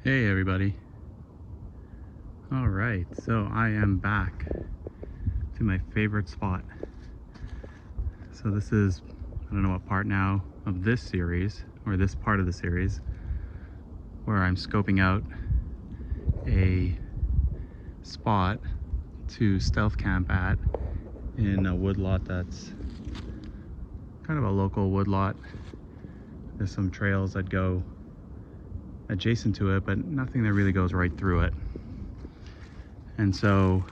Hey everybody. Alright, so I am back to my favorite spot. So this is, I don't know what part now of this series, or this part of the series, where I'm scoping out a spot to stealth camp at in a woodlot that's kind of a local woodlot. There's some trails that go adjacent to it, but nothing that really goes right through it. And so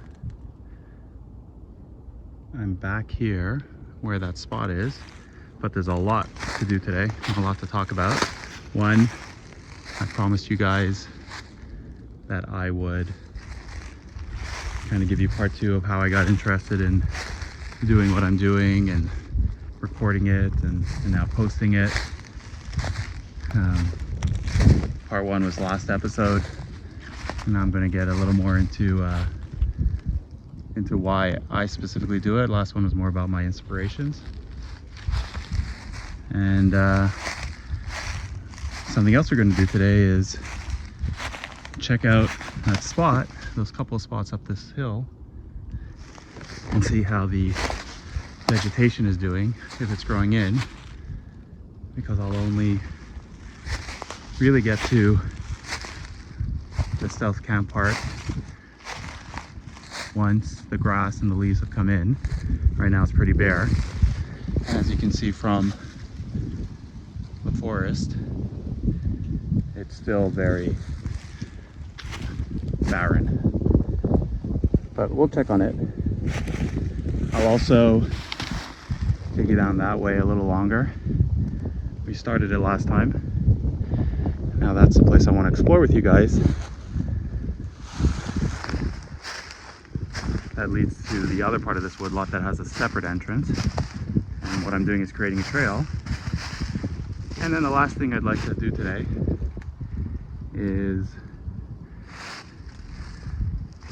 I'm back here where that spot is, but there's a lot to do today, a lot to talk about. One, I promised you guys that I would kind of give you part two of how I got interested in doing what I'm doing and recording it and now posting it. Part one was last episode, and now I'm going to get a little more into why I specifically do it. Last one was more about my inspirations. And something else we're going to do today is check out that spot, those couple of spots up this hill, and see how the vegetation is doing, if it's growing in, because I'll only really get to the stealth camp part once the grass and the leaves have come in. Right now it's pretty bare, and as you can see from the forest, it's still very barren, but we'll check on it. I'll also take you down that way a little longer. We started it last time. Now that's the place I want to explore with you guys. That leads to the other part of this woodlot that has a separate entrance. And what I'm doing is creating a trail. And then the last thing I'd like to do today is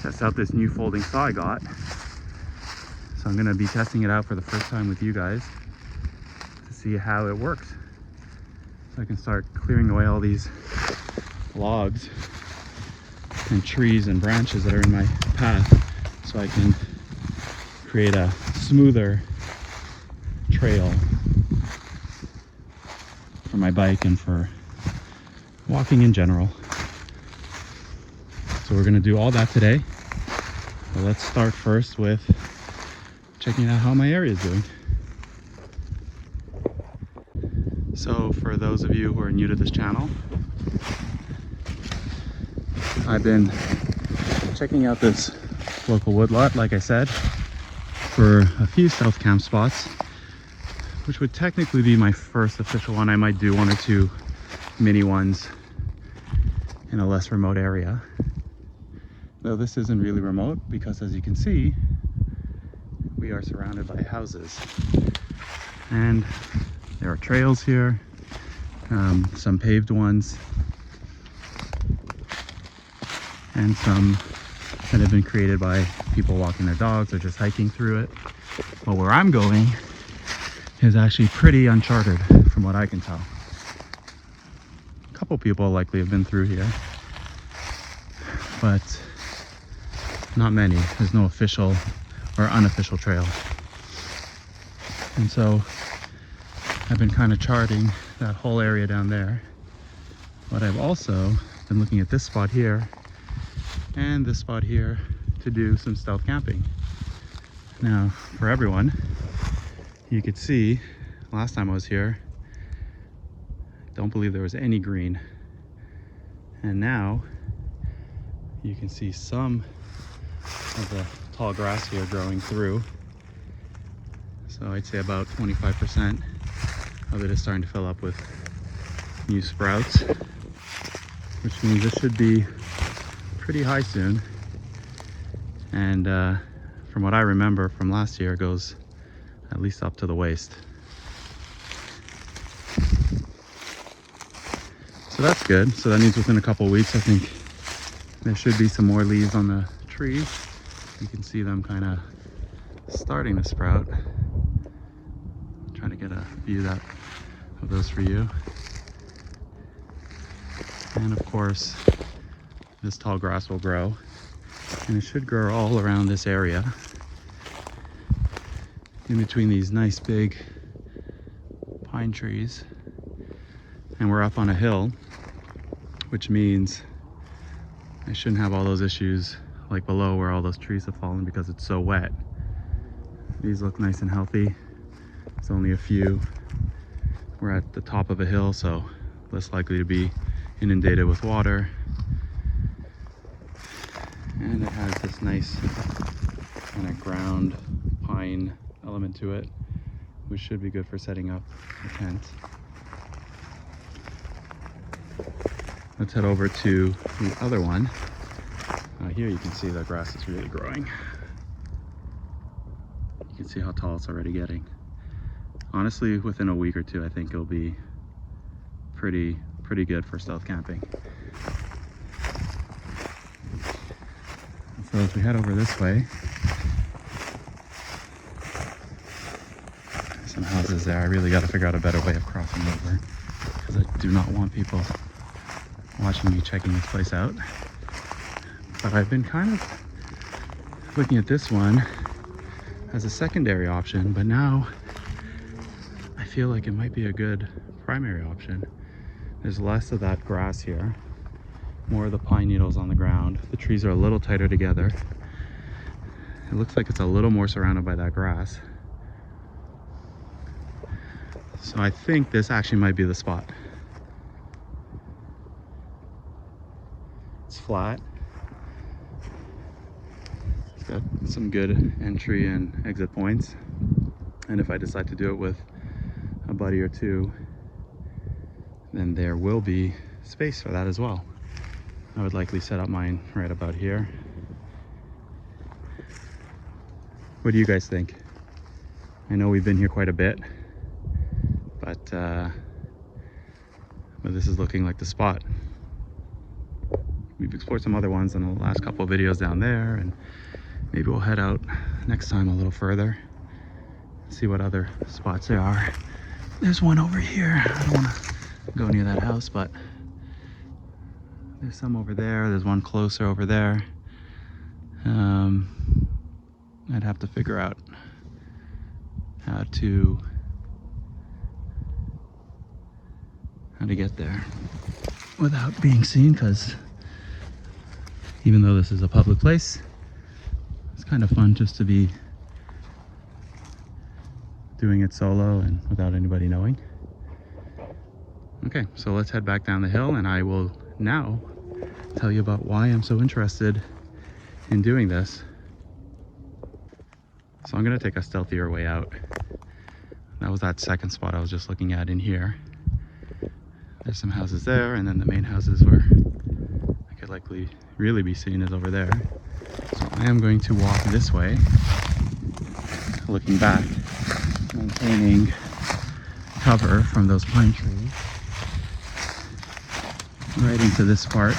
test out this new folding saw I got. So I'm going to be testing it out for the first time with you guys to see how it works. So I can start clearing away all these logs and trees and branches that are in my path, so I can create a smoother trail for my bike and for walking in general. So we're going to do all that today. So let's start first with checking out how my area is doing. So for those of you who are new to this channel, I've been checking out this local woodlot, like I said, for a few stealth camp spots, which would technically be my first official one. I might do one or two mini ones in a less remote area. Though this isn't really remote, because as you can see, we are surrounded by houses. And there are trails here, some paved ones, and some that have been created by people walking their dogs or just hiking through it. But where I'm going is actually pretty uncharted from what I can tell. A couple people likely have been through here, but not many. There's no official or unofficial trail. And so I've been kind of charting that whole area down there, but I've also been looking at this spot here and this spot here to do some stealth camping. Now, for everyone, you could see last time I was here, I don't believe there was any green, and now you can see some of the tall grass here growing through. So I'd say about 25% of it is starting to fill up with new sprouts, which means this should be pretty high soon. And from what I remember from last year, it goes at least up to the waist. So that's good. So that means within a couple of weeks, I think there should be some more leaves on the trees. You can see them kind of starting to sprout. I'm trying to get a view of those for you. And of course, this tall grass will grow, and it should grow all around this area in between these nice big pine trees. And we're up on a hill, which means I shouldn't have all those issues like below where all those trees have fallen because it's so wet. These look nice and healthy. It's only a few. We're at the top of a hill, so less likely to be inundated with water. And it has this nice kind of ground pine element to it, which should be good for setting up a tent. Let's head over to the other one. Here you can see the grass is really growing. You can see how tall it's already getting. Honestly, within a week or two, I think it'll be pretty good for stealth camping. So as we head over this way, there's some houses there. I really got to figure out a better way of crossing over because I do not want people watching me checking this place out. But I've been kind of looking at this one as a secondary option, but now I feel like it might be a good primary option. There's less of that grass here, more of the pine needles on the ground. The trees are a little tighter together. It looks like it's a little more surrounded by that grass. So I think this actually might be the spot. It's flat. It's got some good entry and exit points. And if I decide to do it with a buddy or two, then there will be space for that as well. I would likely set up mine right about here. What do you guys think? I know we've been here quite a bit, but this is looking like the spot. We've explored some other ones in the last couple of videos down there, and maybe we'll head out next time a little further, see what other spots there are. There's one over here. I don't want to go near that house, but there's some over there. There's one closer over there. I'd have to figure out how to get there without being seen, because even though this is a public place, it's kind of fun just to be doing it solo and without anybody knowing. Okay, so let's head back down the hill, and I will now tell you about why I'm so interested in doing this. So I'm gonna take a stealthier way out. That was that second spot I was just looking at in here. There's some houses there, and then the main houses where I could likely really be seen is over there. So I am going to walk this way, looking back, maintaining cover from those pine trees, right into this part,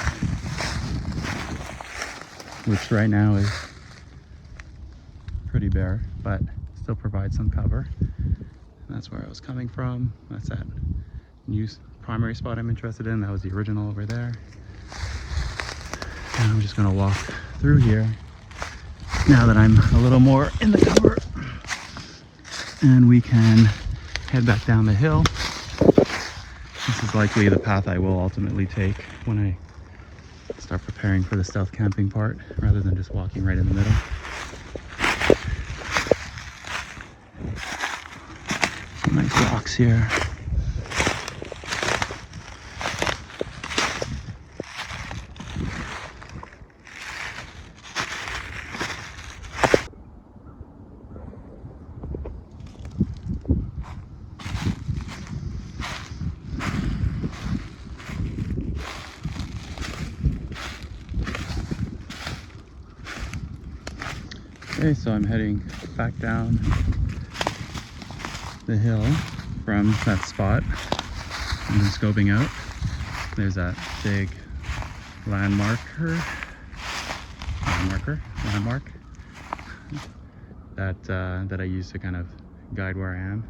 which right now is pretty bare, but still provides some cover. And that's where I was coming from. That's that new primary spot I'm interested in. That was the original over there. And I'm just gonna walk through here now that I'm a little more in the cover, and we can head back down the hill. This is likely the path I will ultimately take when I start preparing for the stealth camping part, rather than just walking right in the middle. Some nice rocks here. Okay, so I'm heading back down the hill from that spot. I'm just scoping out. There's that big landmark that I use to kind of guide where I am.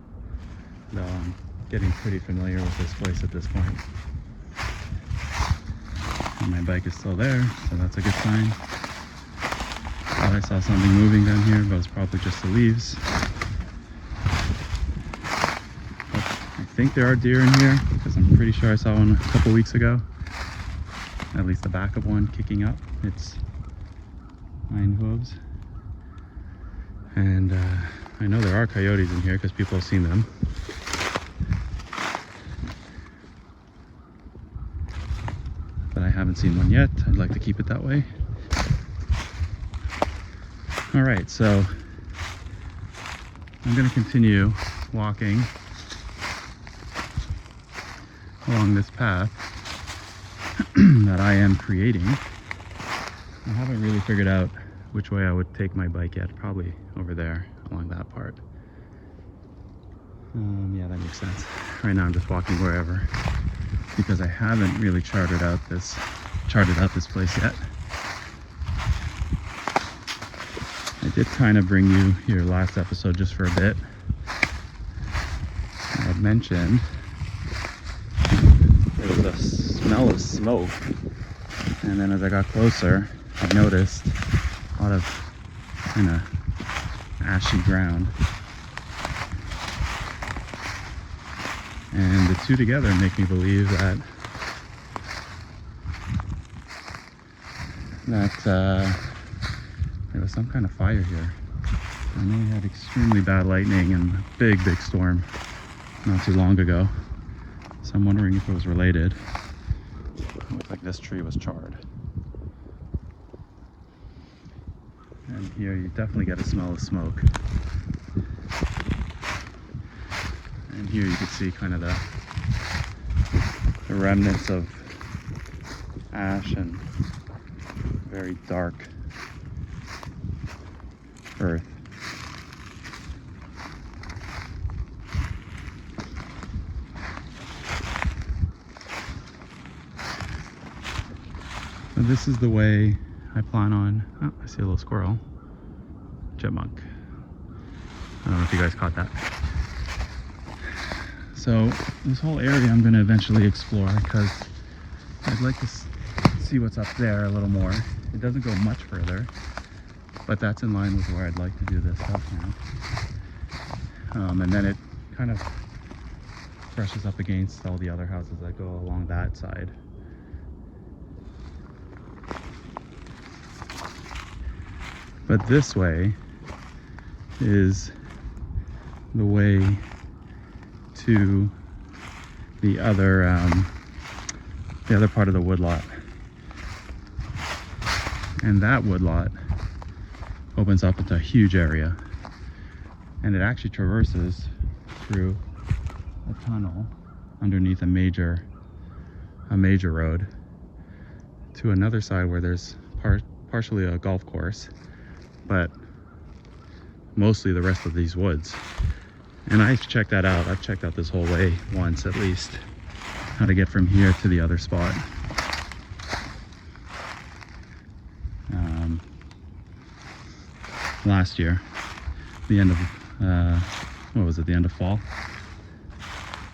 Though I'm getting pretty familiar with this place at this point. And my bike is still there, so that's a good sign. Thought I saw something moving down here, but it's probably just the leaves. But I think there are deer in here, because I'm pretty sure I saw one a couple weeks ago. At least the back of one kicking up its hind hooves. And I know there are coyotes in here because people have seen them. But I haven't seen one yet. I'd like to keep it that way. All right, so I'm going to continue walking along this path that I am creating. I haven't really figured out which way I would take my bike yet. Probably over there along that part. Yeah, that makes sense. Right now I'm just walking wherever because I haven't really charted out this place yet. I did kind of bring you your last episode just for a bit. I had mentioned there was a smell of smoke, and then as I got closer I noticed a lot of kind of ashy ground, and the two together make me believe that there was some kind of fire here. I know we had extremely bad lightning and a big storm not too long ago, so I'm wondering if it was related. It looked like this tree was charred. And here you definitely get a smell of smoke. And here you can see kind of the remnants of ash and very dark earth. So this is the way I plan on. Oh, I see a little squirrel. Chipmunk. I don't know if you guys caught that. So this whole area I'm going to eventually explore because I'd like to see what's up there a little more. It doesn't go much further, but that's in line with where I'd like to do this stuff now. And then it kind of brushes up against all the other houses that go along that side. But this way is the way to the other part of the woodlot. And that woodlot opens up into a huge area, and it actually traverses through a tunnel underneath a major road to another side where there's partially a golf course, but mostly the rest of these woods. And I've checked that out. I've checked out this whole way once at least, how to get from here to the other spot. Last year, the end of what was it, the end of fall.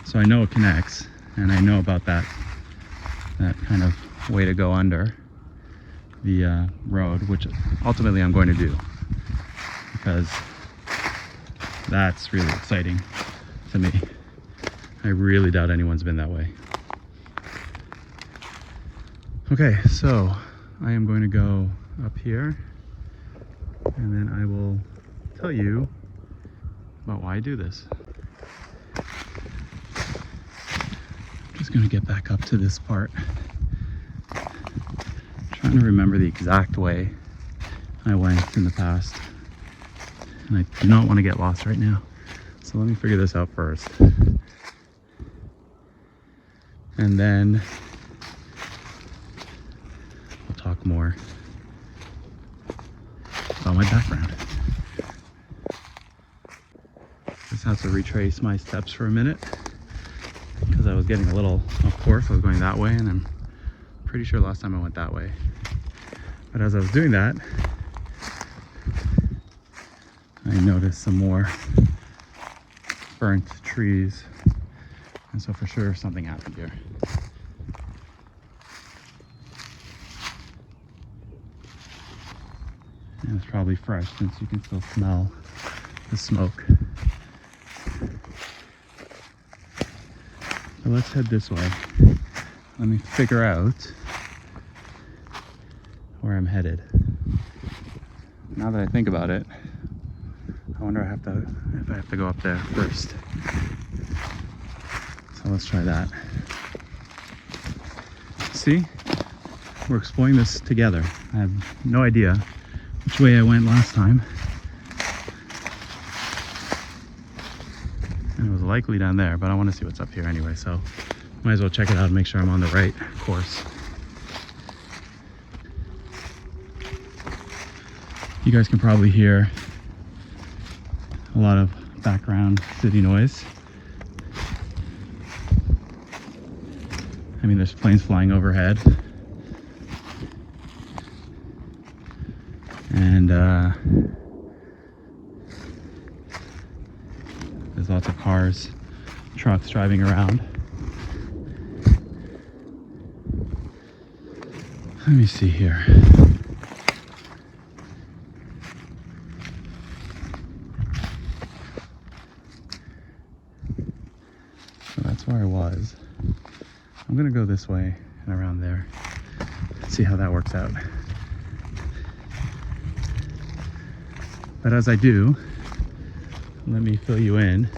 So I know it connects, and I know about that kind of way to go under the road, which ultimately I'm going to do because that's really exciting to me. I really doubt anyone's been that way. Okay, so I am going to go up here, and then I will tell you about why I do this. I'm just going to get back up to this part. I'm trying to remember the exact way I went in the past, and I do not want to get lost right now. So let me figure this out first. And then we'll talk more about my background. Just have to retrace my steps for a minute because I was getting a little off course. I was going that way, and I'm pretty sure last time I went that way. But as I was doing that, I noticed some more burnt trees, and so for sure something happened here. And it's probably fresh since you can still smell the smoke. So let's head this way. Let me figure out where I'm headed. Now that I think about it, I wonder if I have to go up there first. So let's try that. See? We're exploring this together. I have no idea which way I went last time. And it was likely down there, but I want to see what's up here anyway, so might as well check it out and make sure I'm on the right course. You guys can probably hear a lot of background city noise. I mean, there's planes flying overhead. And there's lots of cars, trucks driving around. Let me see here. So that's where I was. I'm gonna go this way and around there. See how that works out. But as I do, let me fill you in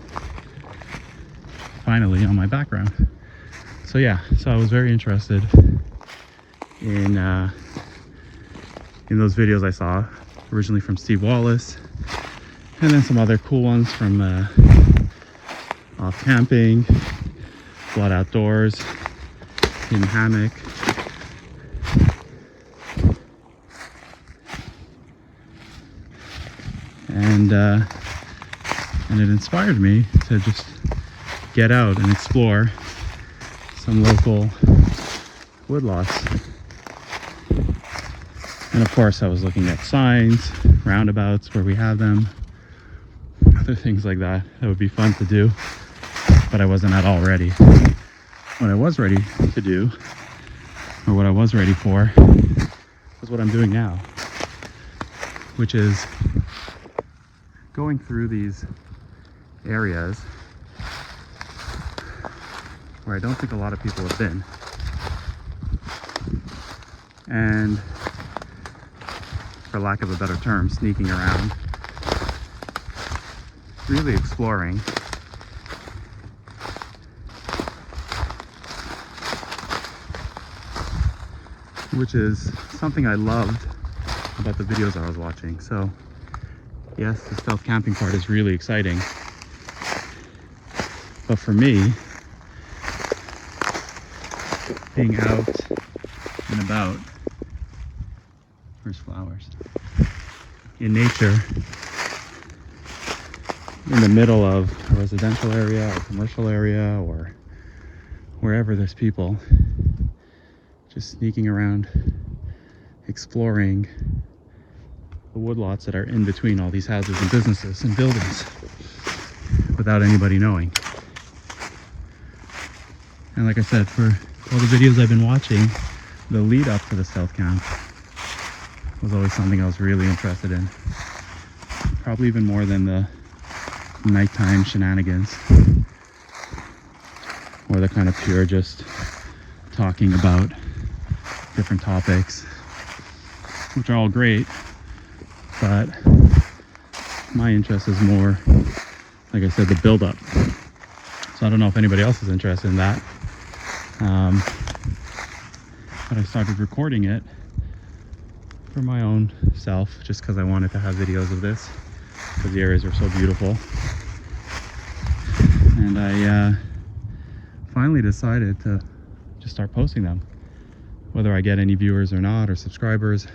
finally on my background. So yeah, so I was very interested in those videos I saw originally from Steve Wallace, and then some other cool ones from Off Camping, Blood Outdoors, In Hammock. And it inspired me to just get out and explore some local woodlots. And of course I was looking at signs, roundabouts where we have them, other things like that. That would be fun to do, but I wasn't at all ready. What I was ready to do, or what I was ready for, was what I'm doing now, which is going through these areas where I don't think a lot of people have been, and for lack of a better term, sneaking around, really exploring. Which is something I loved about the videos I was watching. So yes, the stealth camping part is really exciting, but for me, being out and about, where's flowers, in nature, in the middle of a residential area or commercial area or wherever there's people, just sneaking around, exploring the woodlots that are in between all these houses and businesses and buildings without anybody knowing. And like I said, for all the videos I've been watching, the lead up to the stealth camp was always something I was really interested in. Probably even more than the nighttime shenanigans or the kind of pure just talking about different topics, which are all great, but my interest is more, like I said, the build up. So I don't know if anybody else is interested in that, but I started recording it for my own self, just because I wanted to have videos of this, because the areas are so beautiful. And I finally decided to just start posting them. Whether I get any viewers or not, or subscribers,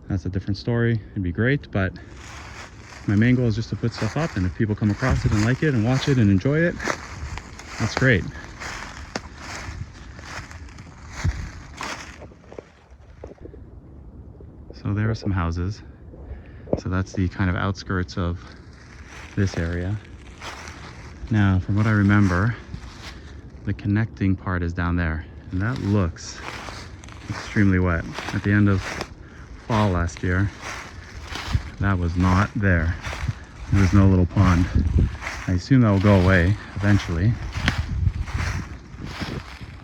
that's a different story. It'd be great, but my main goal is just to put stuff up, and if people come across it and like it and watch it and enjoy it, that's great. So there are some houses. So that's the kind of outskirts of this area. Now, from what I remember, the connecting part is down there, and that looks extremely wet. At the end of fall last year, that was not there. There was no little pond. I assume that will go away eventually.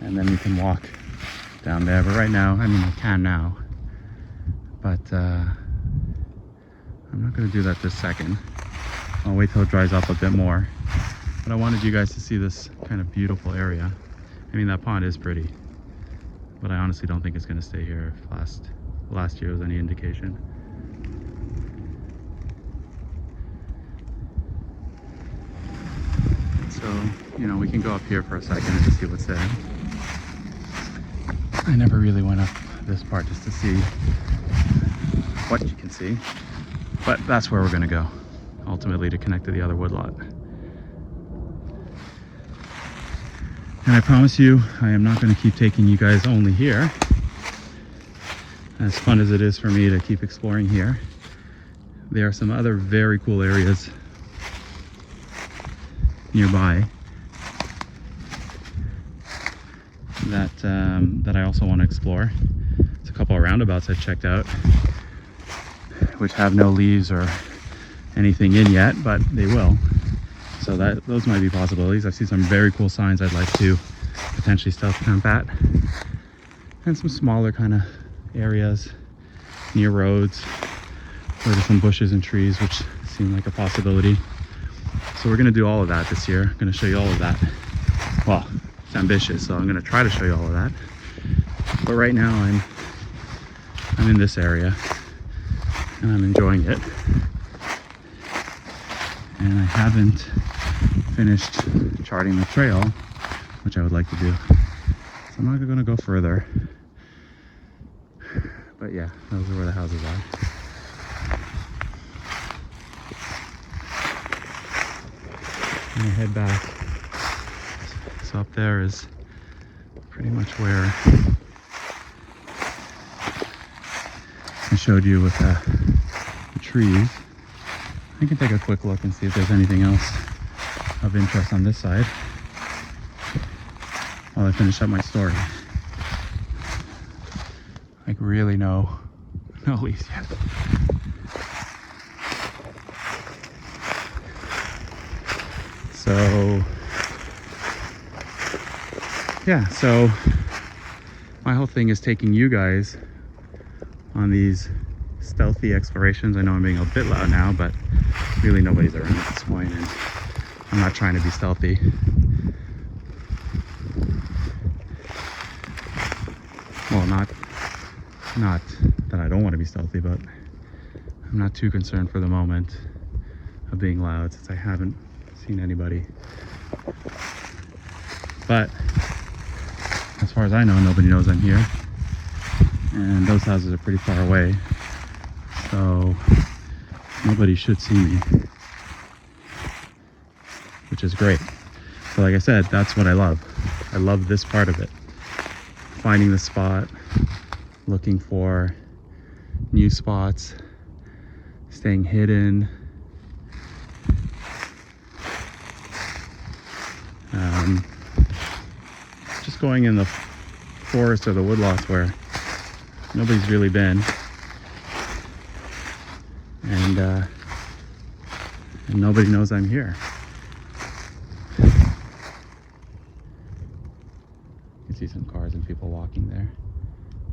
And then we can walk down there. But right now, I mean, I can now. But I'm not going to do that this second. I'll wait till it dries up a bit more. But I wanted you guys to see this kind of beautiful area. I mean, that pond is pretty. But I honestly don't think it's going to stay here if last year was any indication. So, you know, we can go up here for a second and just see what's there. I never really went up this part just to see what you can see. But that's where we're going to go, ultimately, to connect to the other woodlot. And I promise you, I am not going to keep taking you guys only here. As fun as it is for me to keep exploring here, there are some other very cool areas nearby that I also want to explore. There's a couple of roundabouts I've checked out, which have no leaves or anything in yet, but they will. So those might be possibilities. I've seen some very cool signs I'd like to potentially stealth camp at, and some smaller kind of areas near roads where there's some bushes and trees, which seem like a possibility. So we're going to do all of that this year. I'm going to show you all of that. Well, it's ambitious, so I'm going to try to show you all of that. But right now I'm in this area and I'm enjoying it. And I haven't finished charting the trail, which I would like to do. So I'm not going to go further. But yeah, those are where the houses are. I'm gonna head back. So up there is pretty much where I showed you with the trees. I can take a quick look and see if there's anything else of interest on this side while I finish up my story. Like really no leaves yet. So yeah, so my whole thing is taking you guys on these stealthy explorations. I know I'm being a bit loud now, but really nobody's around at this point, and I'm not trying to be stealthy. Well, not that I don't want to be stealthy, but I'm not too concerned for the moment of being loud since I haven't seen anybody. But as far as I know, nobody knows I'm here, and those houses are pretty far away, so nobody should see me, which is great. So like I said, that's what I love. I love this part of it. Finding the spot, looking for new spots, staying hidden, just going in the forest or the woodlots where nobody's really been, and nobody knows I'm here. You can see some cars and people walking there.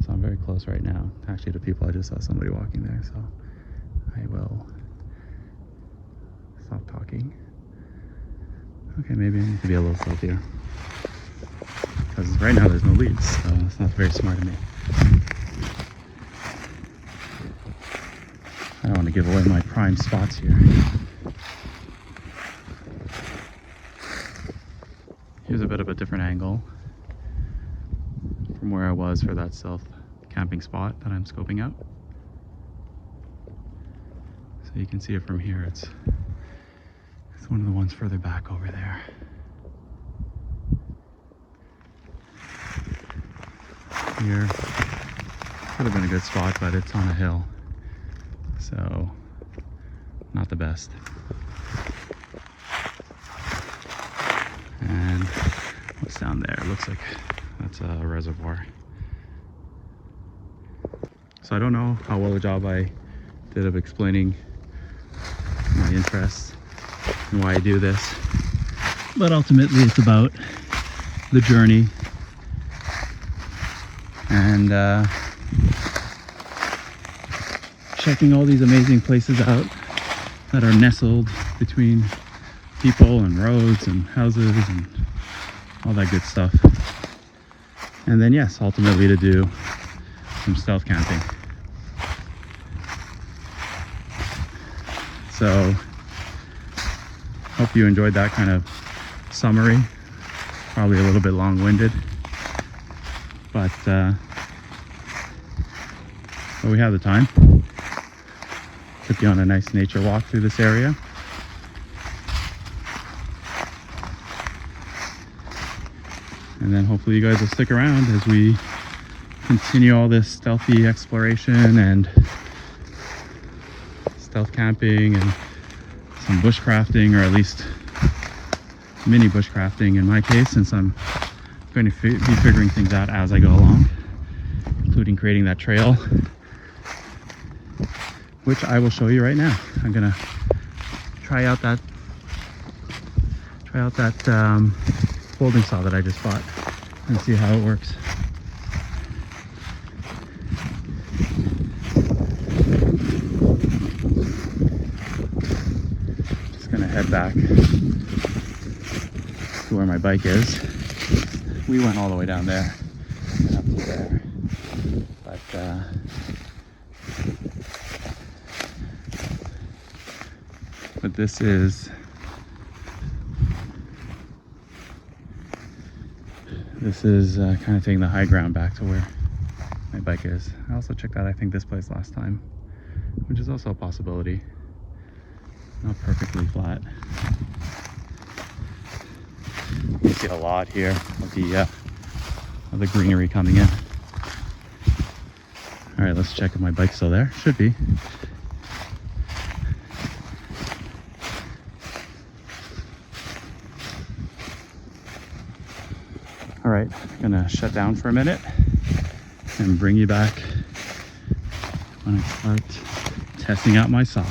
So I'm very close right now, actually, to people. I just saw somebody walking there, so I will stop talking. Okay, maybe I need to be a little stealthier, because right now there's no leaves, so it's not very smart of me. I don't want to give away my prime spots here. Here's a bit of a different angle from where I was for that stealth camping spot that I'm scoping out. So you can see it from here. It's one of the ones further back over there. Here could have been a good spot, but it's on a hill, so not the best. And what's down there? It looks like that's a reservoir. So I don't know how well a job I did of explaining my interests and why I do this. But ultimately it's about the journey and checking all these amazing places out that are nestled between people and roads and houses and all that good stuff. And then yes, ultimately to do some stealth camping. So hope you enjoyed that kind of summary. Probably a little bit long-winded, but we have the time. Took you on a nice nature walk through this area. And then hopefully you guys will stick around as we continue all this stealthy exploration and stealth camping and some bushcrafting, or at least mini bushcrafting in my case, since I'm going to be figuring things out as I go along, including creating that trail, which I will show you right now. I'm gonna try out that folding saw that I just bought and see how it works. Just gonna head back to where my bike is. We went all the way down there, up to there, but this is kind of taking the high ground back to where my bike is. I also checked out, I think, this place last time, which is also a possibility. Not perfectly flat. You see a lot here of the greenery coming in. All right, let's check if my bike's still there. Should be. All right, I'm gonna shut down for a minute and bring you back when I start testing out my saw.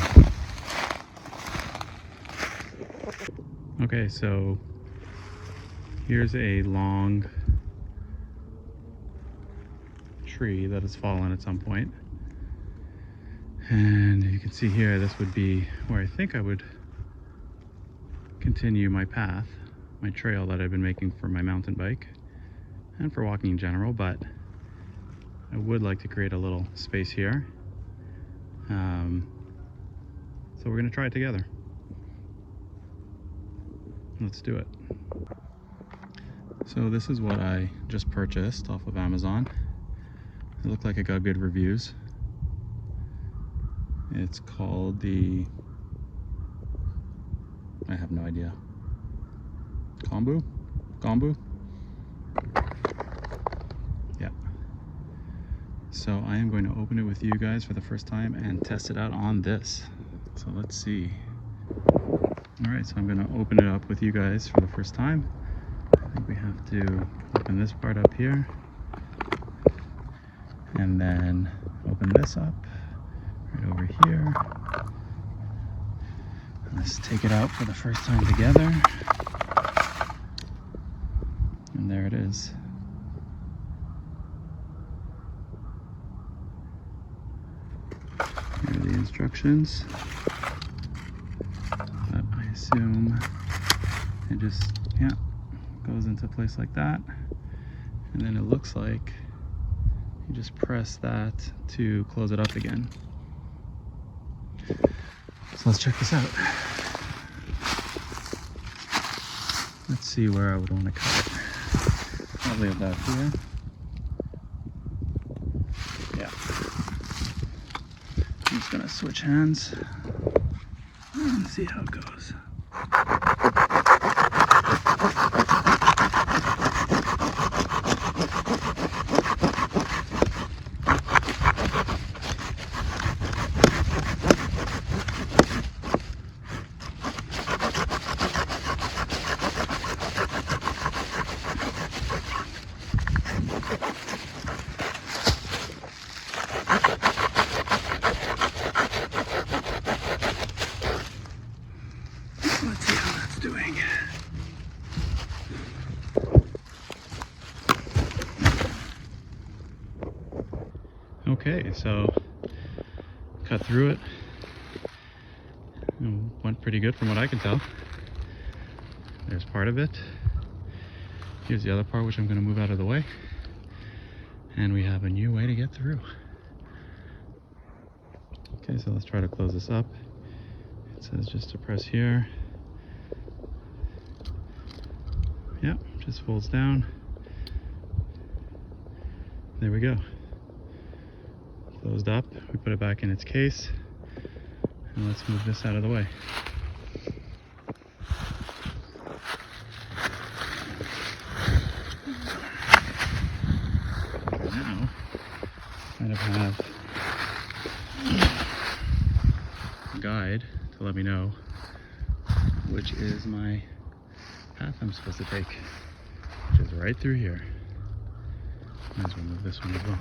Okay, so here's a long tree that has fallen at some point. And you can see here, this would be where I think I would continue my path, my trail that I've been making for my mountain bike and for walking in general, but I would like to create a little space here. So we're gonna try it together. Let's do it. So this is what I just purchased off of Amazon. It looked like it got good reviews. It's called the, I have no idea, Kombu? Yeah. So I am going to open it with you guys for the first time and test it out on this. So let's see. All right, so I'm going to open it up with you guys for the first time. I think we have to open this part up here and then open this up right over here. Let's take it out for the first time together. And there it is. Here are the instructions. But I assume it just, yeah, goes into place like that. And then it looks like you just press that to close it up again. So let's check this out. Let's see where I would want to cut it. Probably about here. Yeah. I'm just gonna switch hands and see how it goes. Okay, so cut through it. Went pretty good from what I can tell. There's part of it. Here's the other part, which I'm going to move out of the way. And we have a new way to get through. Okay, so let's try to close this up. It says just to press here. Yep, just folds down. There we go. Closed up. We put it back in its case. And let's move this out of the way. Now, kind of have a guide to let me know which is my path I'm supposed to take, which is right through here. Might as well move this one as well.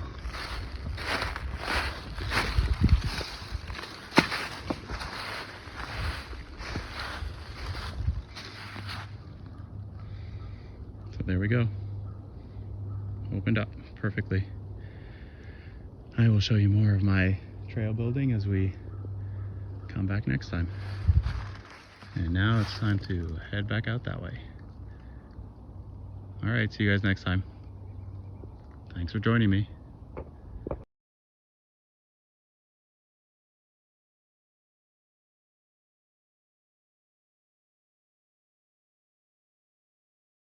So there we go. Opened up perfectly. I will show you more of my trail building as we come back next time. And now it's time to head back out that way. All right, see you guys next time. Thanks for joining me.